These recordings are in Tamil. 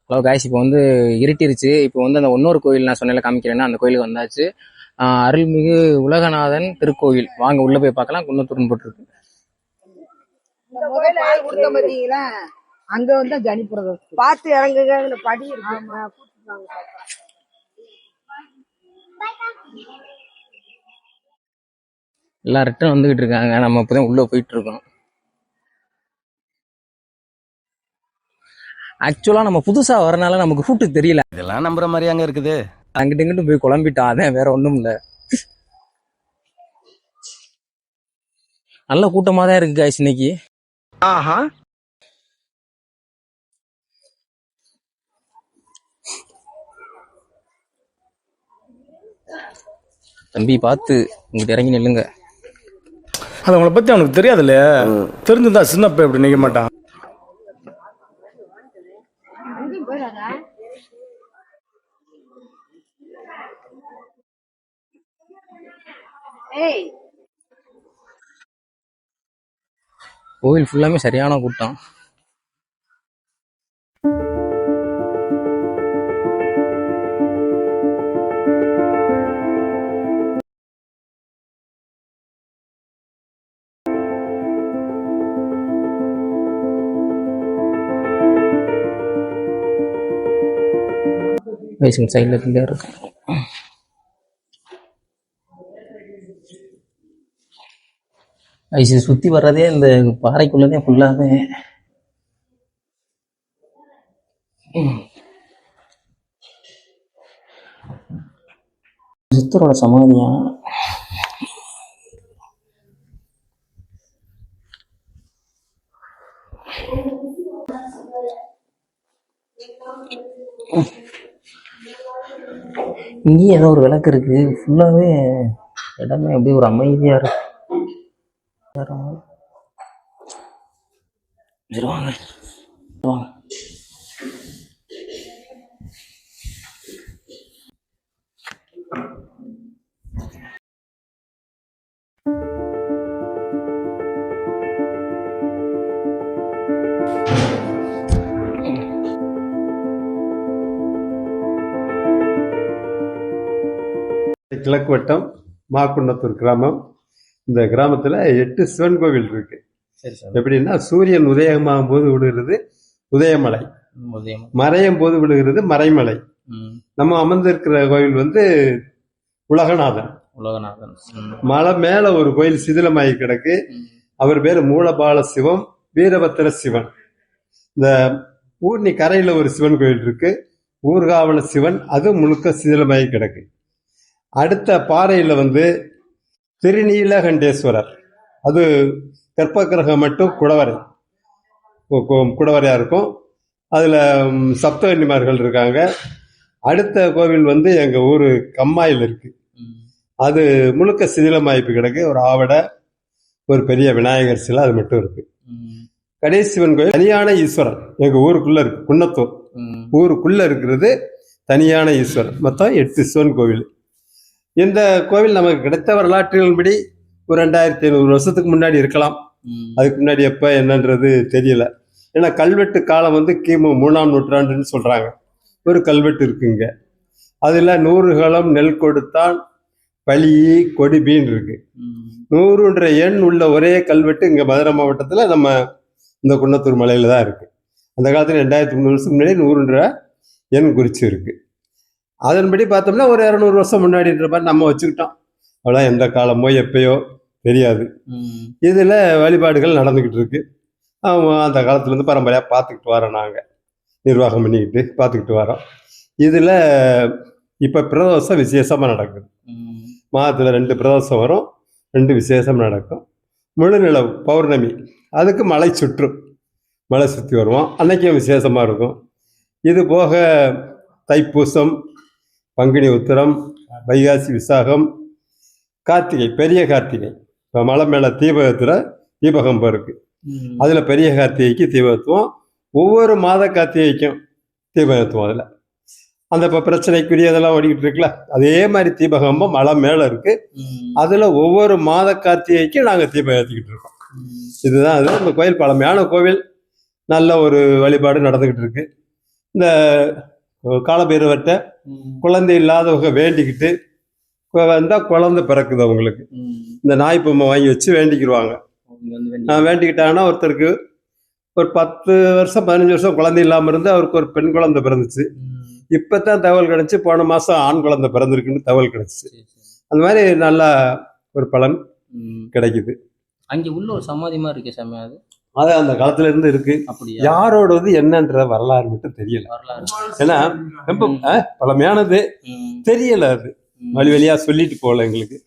ஹலோ காய்ஸ், இப்போ வந்து இருட்டிருச்சு. இப்போ வந்து அந்த இன்னொரு கோயில் நான் சொன்னேன்ல காமிக்கிறேன்னா அந்த கோயிலுக்கு வந்தாச்சு. அருள்மிகு உலகநாதன் திருக்கோயில். வாங்க உள்ள போய் பார்க்கலாம். குன்னத்தூர்னு போட்டிருக்கு. அங்க வந்து ஜனிபுரம் பார்த்து இறங்குங்க. படி எல்லாம் ரிட்டர்ன் வந்துகிட்டு இருக்காங்க. நம்ம இப்போதான் உள்ள போயிட்டு இருக்கோம். ஆக்சுவலா நம்ம புதுசா வரனால நமக்கு ரூட்டு தெரியல. இதெல்லாம் நம்புற மாதிரி அங்க இருக்குது. அங்கிட்டு இங்கிட்டு போய் குழம்பிட்டான். அதான் வேற ஒண்ணும் இல்ல. நல்ல கூட்டமா தான் இருக்கு காய்ஸ் இன்னைக்கு. ஆஹா, தம்பி பார்த்து இங்கிட்ட இறங்கி நில்லுங்க. அது அவங்கள பத்தி அவனுக்கு தெரியாதுல்ல. தெரிஞ்சிருந்தா சின்ன பையன் இப்படி நிக்க மாட்டான். கோவில் ஃபுல்லாமே சரியான கூட்டம். சைட்ல பிள்ளையா இருக்கு. ஐசி சுத்தி வர்றதே இந்த பாறைக்குள்ளதே ஃபுல்லாவே. சித்தரோட சமாதியா? இங்கேயும் ஏதோ ஒரு விளக்கு இருக்கு. ஃபுல்லாவே இடமே அப்படியே ஒரு அமைதியா இருக்கு. வாங்க வாங்க. கிழக்கு வட்டம் மாக்குன்னத்தூர் கிராமம். இந்த கிராமத்துல 8 சிவன் கோவில் இருக்கு. எப்படின்னா சூரியன் உதயமாகும் போது விழுகிறது உதயமலை, மறையும் போது விழுகிறது மறைமலை. நம்ம அமர்ந்திருக்கிற கோவில் வந்து உலகநாதன். மலை மேல ஒரு கோயில் சிதிலமாகி கிடக்கு. அவர் பேரு மூலபால சிவம், வீரபத்திர சிவன். இந்த ஊர்னி கரையில ஒரு சிவன் கோயில் இருக்கு, ஊர்காவல சிவன். அது முழுக்க சிதிலமாகி கிடக்கு. அடுத்த பாறையில வந்து திருநீலகண்டேஸ்வரர். அது கற்ப கிரகம் மட்டும் குடவரையா இருக்கும். அதுல சப்தகன்னிமார்கள் இருக்காங்க. அடுத்த கோவில் வந்து எங்க ஊரு கம்மாயில் இருக்கு. அது முழுக்க சிதிலமாய்ப்பு கிடக்கு. ஒரு ஆவடை, ஒரு பெரிய விநாயகர் சிலை, அது மட்டும் இருக்கு. கடைசி சிவன் கோயில் தனியான ஈஸ்வரர் எங்க ஊருக்குள்ள இருக்கு. குன்னத்தூர் ஊருக்குள்ள இருக்கிறது தனியான ஈஸ்வரர். மொத்தம் 8 சிவன் கோவில். இந்த கோவில் நமக்கு கிடைத்த வரலாற்றுகளின்படி ஒரு 2500 வருஷத்துக்கு முன்னாடி இருக்கலாம். அதுக்கு முன்னாடி எப்ப என்னன்றது தெரியல. ஏன்னா கல்வெட்டு காலம் வந்து கிமு 3ஆம் நூற்றாண்டுன்னு சொல்றாங்க. ஒரு கல்வெட்டு இருக்குங்க. அதுல 100 களம் நெல் கொடுத்தான் பழி கொடிபீன் இருக்கு. 100ன்ற எண் உள்ள ஒரே கல்வெட்டு இங்க மதுரை மாவட்டத்துல நம்ம இந்த குன்னத்தூர் மலையில தான் இருக்கு. அந்த காலத்துல 2300 வருஷத்துக்கு முன்னாடி 100ன்ற எண் குறிச்சு இருக்கு. அதன்படி பார்த்தோம்னா ஒரு 200 வருஷம் முன்னாடின்ற மாதிரி நம்ம வச்சுக்கிட்டோம். அவ்வளோ எந்த காலமோ எப்பயோ தெரியாது. இதுல வழிபாடுகள் நடந்துகிட்டு இருக்கு. அந்த காலத்துல இருந்து பரம்பரையா பார்த்துக்கிட்டு வரோம். நாங்க நிர்வாகம் பண்ணிக்கிட்டு பார்த்துக்கிட்டு வரோம். இதுல இப்ப பிரதோஷம் விசேஷமா நடக்குது. மாதத்துல 2 பிரதோஷம் வரும், 2 விசேஷம் நடக்கும். முழு நிலவு பௌர்ணமி, அதுக்கு மலை சுற்றும், மலை சுற்றி வருவோம். அன்னைக்கும் விசேஷமா இருக்கும். இது போக தைப்பூசம், பங்குனி உத்திரம், வைகாசி விசாகம், கார்த்திகை, பெரிய கார்த்திகை. இப்போ மலை மேல தீபகம்பம் இருக்கு. அதுல பெரிய கார்த்திகைக்கு தீபத்துவம். ஒவ்வொரு மாத கார்த்திகைக்கும் தீபத்துவம். அதுல அந்த இப்போ பிரச்சனைக்குரியதெல்லாம் ஓடிக்கிட்டு இருக்குல்ல, அதே மாதிரி தீபகம்பம் மலை மேல இருக்கு. அதுல ஒவ்வொரு மாத கார்த்திகைக்கும் நாங்க தீபம் ஏற்றிக்கிட்டு இருக்கோம். இதுதான் அது. இந்த கோயில் பழமையான கோவில், நல்ல ஒரு வழிபாடு நடந்துகிட்டு இருக்கு. இந்த காலபைரவர்கிட்ட குழந்தை இல்லாதவங்க வேண்டிக்கிட்டு வந்தால் குழந்தை பிறக்குது அவங்களுக்கு. இந்த நாய் பொம்மை வாங்கி வச்சு வேண்டிக்கிடுவாங்க. வேண்டிக்கிட்டாங்கன்னா ஒருத்தருக்கு ஒரு 10 வருஷம் 15 வருஷம் குழந்தை இல்லாமல் இருந்து அவருக்கு ஒரு பெண் குழந்தை பிறந்துச்சு. இப்போ தான் தகவல் கிடச்சி, போன மாதம் ஆண் குழந்தை பிறந்திருக்குன்னு தகவல் கிடச்சிச்சு. அந்த மாதிரி நல்லா ஒரு பலன் கிடைக்குது. அங்கே உள்ள ஒரு சமாதி மாதிரி இருக்கு சாமி, அது அந்த காலத்துல இருந்து இருக்கு. யாரோட என்னன்ற வரலாறு மட்டும் தெரியல. ஏன்னா ரொம்ப பழமையானது தெரியல. அது வழி வழியா சொல்லிட்டு போகல எங்களுக்கு.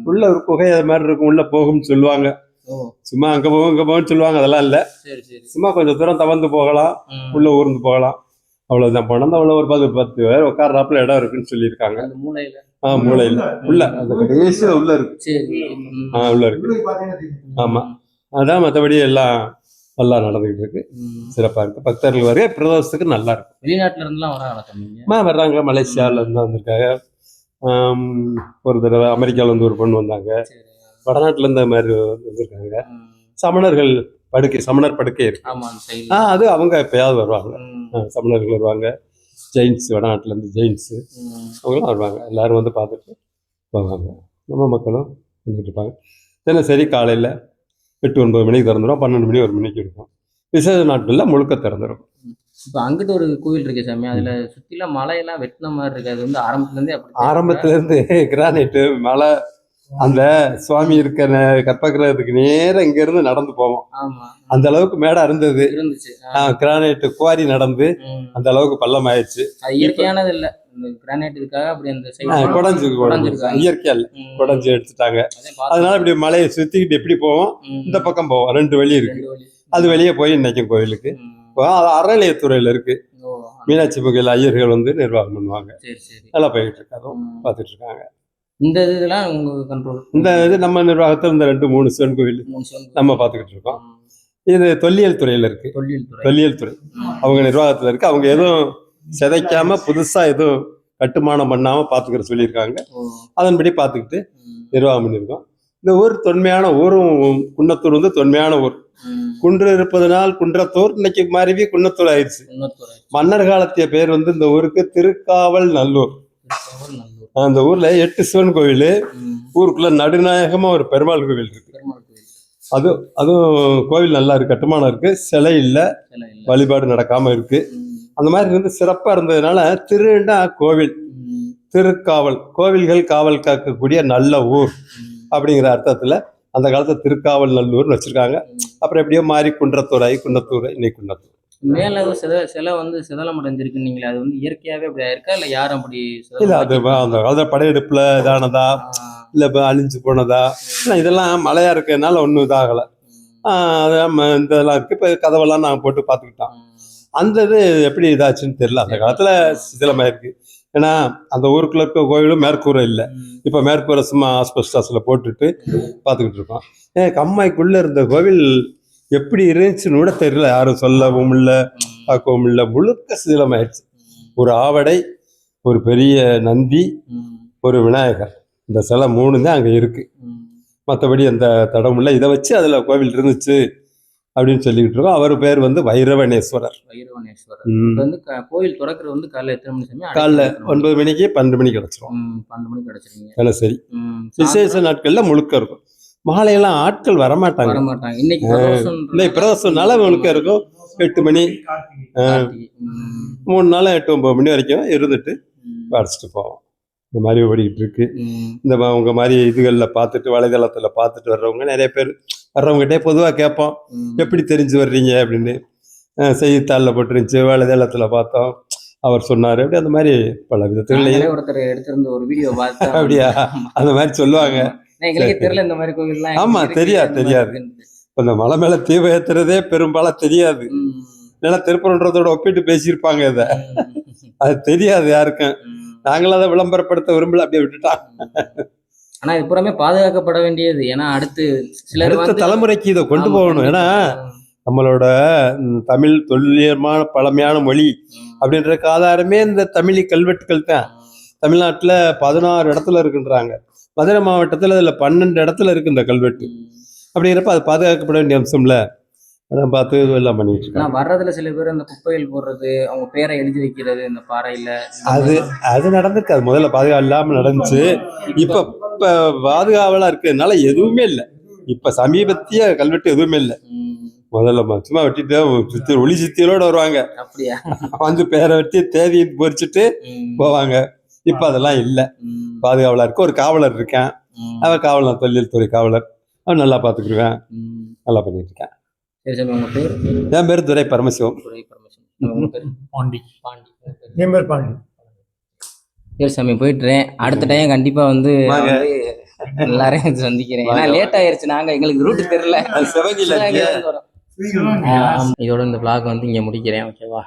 உள்ள ஒரு குகை அது மாதிரி இருக்கும், உள்ள போகும்னு சொல்லுவாங்க. சும்மா அங்க போகும் இங்க போகும்னு சொல்லுவாங்க. அதெல்லாம் இல்ல, சும்மா கொஞ்சம் தூரம் தவந்து போகலாம், உள்ள ஊர்ந்து போகலாம், அவ்வளவுதான். போனோம் அவ்வளவு ஒரு 10 பேர் உட்கார்றாப்புல இடம் இருக்குன்னு சொல்லியிருக்காங்க. மூளையில உள்ள அந்த கடைசியில உள்ள இருக்கு. உள்ள இருக்கு. ஆமா, அதான். மற்றபடி எல்லாம் நல்லா நடந்துகிட்டு இருக்கு, சிறப்பா இருக்கு. பக்தர்கள் வரைய பிரதோஷத்துக்கு நல்லா இருக்கும். வெளிநாட்டுல இருந்துலாம் வர்றாங்க. மலேசியால இருந்து வந்திருக்காங்க. ஒரு தடவை அமெரிக்கால இருந்து ஒரு பொண்ணு வந்தாங்க. வடநாட்டுல இருந்து மாதிரி வந்திருக்காங்க. சமணர்கள் படுக்கை, சமணர் படுக்கை இருக்கு. அது அவங்க எப்பயாவது வருவாங்க. சமணர்கள் வருவாங்க. ஜெயின்ஸ், வடநாட்டுல இருந்து ஜெயின்ஸ் அவங்களாம் வருவாங்க. எல்லாரும் வந்து பார்த்துட்டு போவாங்க. நம்ம மக்களும் வந்துட்டு இருப்பாங்க. தினசரி காலையில் 8-9 மணிக்கு திறந்துடும், 12 மணி 1 மணிக்கு இருக்கும். விசேஷ நாட்களில் முழுக்க திறந்துடும். இப்போ அங்கிட்ட ஒரு கோவில் இருக்கு சாமி, அதுல சுத்தில மலையெல்லாம் வெட்டின மாதிரி இருக்கு. அது வந்து ஆரம்பத்துல இருந்து கிரானைட்டு மலை, அந்த சுவாமி இருக்கிற கற்பகிரகத்துக்கு நேரம் இங்க இருந்து நடந்து போவோம். அந்த அளவுக்கு மேடா இருந்தது. கிரானைட் குவாரி நடந்து அந்த அளவுக்கு பள்ளம் ஆயிடுச்சு. இயற்கையானது இல்ல, கிரானைட் இருக்காக அப்படி அந்த குடஞ்சு இயற்கையா இல்ல, குடஞ்சு எடுத்துட்டாங்க. அதனால இப்படி மலையை சுத்திக்கிட்டு எப்படி போவோம், இந்த பக்கம் போவோம். 2 வழி இருக்கு. அது வெளியே போய் இன்னைக்கும் கோயிலுக்கு அறநிலையத்துறையில இருக்கு. மீனாட்சி முகையில் ஐயர்கள் வந்து நிர்வாகம் பண்ணுவாங்க. நல்லா போயிட்டு இருக்காங்க, பார்த்துட்டு இருக்காங்க. இந்த இதெல்லாம் உங்க கண்ட்ரோல்? இந்த இது நம்ம நிர்வாகத்தில் இந்த 2-3 சிவன் கோவில் நம்ம பார்த்துக்கிட்டு இருக்கோம். இது தொல்லியல் துறையில இருக்கு. தொல்லியல் துறை அவங்க நிர்வாகத்துல இருக்கு. அவங்க எதுவும் சிதைக்காம புதுசா எதுவும் கட்டுமானம் பண்ணாம பாத்துக்கிற சொல்லியிருக்காங்க. அதன்படி பார்த்துக்கிட்டு நிர்வாகம் பண்ணியிருக்கோம். இந்த ஊர் தொன்மையான ஊரும், குன்னத்தூர் வந்து தொன்மையான ஊர். குன்று இருப்பதனால் குன்றத்தூர், இன்னைக்கு மருவி குன்னத்தூர் ஆயிடுச்சு. மன்னர் காலத்திய பேர் வந்து இந்த ஊருக்கு திருக்காவல் நல்லூர். அந்த ஊர்ல 8 சிவன் கோவில், ஊருக்குள்ள நடுநாயகமா ஒரு பெருமாள் கோவில் இருக்கு. அதுவும் கோவில் நல்லா இருக்கு, கட்டுமானம் இருக்கு, சிலை இல்ல, வழிபாடு நடக்காம இருக்கு. அந்த மாதிரி இருந்து சிறப்பா இருந்ததுனால திருண்டா கோவில், திருக்காவல், கோவில்கள் காவல் காக்கக்கூடிய நல்ல ஊர் அப்படிங்கிற அர்த்தத்துல அந்த காலத்துல திருக்காவல் நல்லூர்னு வச்சிருக்காங்க. அப்புறம் எப்படியோ மாறி குன்றத்தூர் ஆகி குன்னத்தூர், இன்னைக்கு குன்னத்தூர். மேல சிலை வந்து சிதலம் அடைஞ்சிருக்கு நீங்களே, அது வந்து இயற்கையாவே அப்படி ஆயிருக்கா இல்ல யாரும் அப்படி? இல்ல, அது அந்த காலத்துல படையெடுப்புல இதானதா இல்ல அழிஞ்சு போனதா? இதெல்லாம் மழையா இருக்கிறதுனால ஒன்றும் இதாகல. இதெல்லாம் இருக்கு. இப்ப கதவெல்லாம் நாங்க போட்டு பார்த்துக்கிட்டோம். அந்த இது எப்படி இதாச்சுன்னு தெரியல. அந்த காலத்துல சிதிலமாயிருக்கு. ஏன்னா அந்த ஊருக்குள்ள இருக்க கோயிலும் மேற்கூரை இல்லை. இப்ப மேற்கூரை சும்மா ஆஸ்பெஸ்டாஸ்ல போட்டுட்டு பார்த்துக்கிட்டு இருக்கோம். கம்மாய்க்குள்ள இருந்த கோவில் எப்படி இருந்துச்சுன்னு கூட தெரியல, யாரும் சொல்லவும் இல்லை, பார்க்கவும் இல்லை. முழுக்க சிதிலமாயிடுச்சு. ஒரு ஆவடை, ஒரு பெரிய நந்தி, ஒரு விநாயகர், இந்த சிலை 3 தான் அங்கே இருக்கு. மற்றபடி அந்த தடம் இல்லை. இதை வச்சு அதுல கோவில் இருந்துச்சு அப்படின்னு சொல்லிக்கிட்டு இருக்கோம். அவர் பேர் வந்து வைரவனேஸ்வரர். வந்து கோவில் திறக்கிறது வந்து காலைல எத்தனை மணி? காலைல 9 மணிக்கு 12 மணிக்கு கிடைச்சிரும். 12 மணிக்கு கிடைச்சிருங்க. சரி, விசேஷ நாட்கள்ல முழுக்க இருக்கும். மாலையெல்லாம் ஆட்கள் வரமாட்டாங்க. இன்னைக்கு பிரதோஷம்னால முழுக்க இருக்கும். 8 மணி 3 நாள் 8-9 மணி வரைக்கும் இருந்துட்டு அடிச்சுட்டு போவோம். இந்த மாதிரி ஓடிக்கிட்டு இருக்கு. இந்த உங்க மாதிரி இதுகளில் பார்த்துட்டு, வலைதளத்துல பார்த்துட்டு வர்றவங்க நிறைய பேர் வர்றவங்ககிட்டே பொதுவாக கேட்போம், எப்படி தெரிஞ்சு வர்றீங்க அப்படின்னு. செய்தித்தாளில் போட்டுருந்துச்சு, வலைதளத்துல பார்த்தோம், அவர் சொன்னாரு, அப்படி அந்த மாதிரி பல விதத்துலயே ஒருத்தர் எடுத்திருந்த ஒரு வீடியோ பார்த்தா அப்படியா அந்த மாதிரி சொல்லுவாங்க. ஆமா, தெரியாது. இந்த மலை மேல தீபம் ஏத்துறதே பெரும்பாலும் தெரியாது. ஏன்னா திருப்பரன்றதோட ஒப்பிட்டு பேசியிருப்பாங்க. இதை அது தெரியாது யாருக்கும். நாங்களும் அதை விளம்பரப்படுத்த விரும்பல, அப்படியே விட்டுட்டான். ஆனா இது புறமே பாதுகாக்கப்பட வேண்டியது. ஏன்னா அடுத்த தலைமுறைக்கு இதை கொண்டு போகணும். ஏன்னா நம்மளோட தமிழ் தொல்லியமான பழமையான மொழி அப்படின்றதுக்கு ஆதாரமே இந்த தமிழி கல்வெட்டுகள் தான். தமிழ்நாட்டுல 16 இடத்துல இருக்குன்றாங்க. மதுரை மாவட்டத்துல அதுல 12 இடத்துல இருக்கு இந்த கல்வெட்டு. அப்படிங்கிறப்ப அது பாதுகாக்கப்பட வேண்டிய அம்சம்ல. அதான் பார்த்து எல்லாம் பண்ணிட்டு இருக்காங்க. நான் வர்றதுல சில பேர் அந்த குப்பைகள் போடுறது, அவங்க பேரை எழுதி வைக்கிறது இந்த பாறையில. அது நடந்திருக்கு. அது முதல்ல பாதுகாப்பு இல்லாமல் நடந்துச்சு. இப்போ பாதுகாவலா இருக்கிறதுனால எதுவுமே இல்லை. இப்போ சமீபத்திய கல்வெட்டு எதுவுமே இல்லை. முதல்ல சும்மா வெட்டிட்டு சுத்தி ஒளி சித்தியோட வருவாங்க. அப்படியா? வந்து பேரை வெட்டி தேதி பொறிச்சிட்டு போவாங்க. இப்ப அதெல்லாம் இல்லை. பாதுகாவலா இருக்க ஒரு காவலர் இருக்கேன். அவன் காவலர், தொழில்துறை காவலர். அவன் நல்லா பார்த்துக்குருவேன். நல்லா பண்ணிட்டு இருக்கேன். சரி சாமி, உங்க பேர்? என் பேர் துரை பரமசிவம். துரை பரமசிவம். உங்க பேர்? பாண்டி. பாண்டி. என் பேர் பாண்டி. சரி சாமி, போயிட்டுறேன். அடுத்த டைம் கண்டிப்பா வந்து எல்லாரையும் சந்திக்கிறேன். ஏன்னா லேட் ஆயிருச்சு, எங்களுக்கு ரூட் தெரியல. இதோட இந்த vlog வந்து இங்க முடிக்கிறேன். ஓகேவா?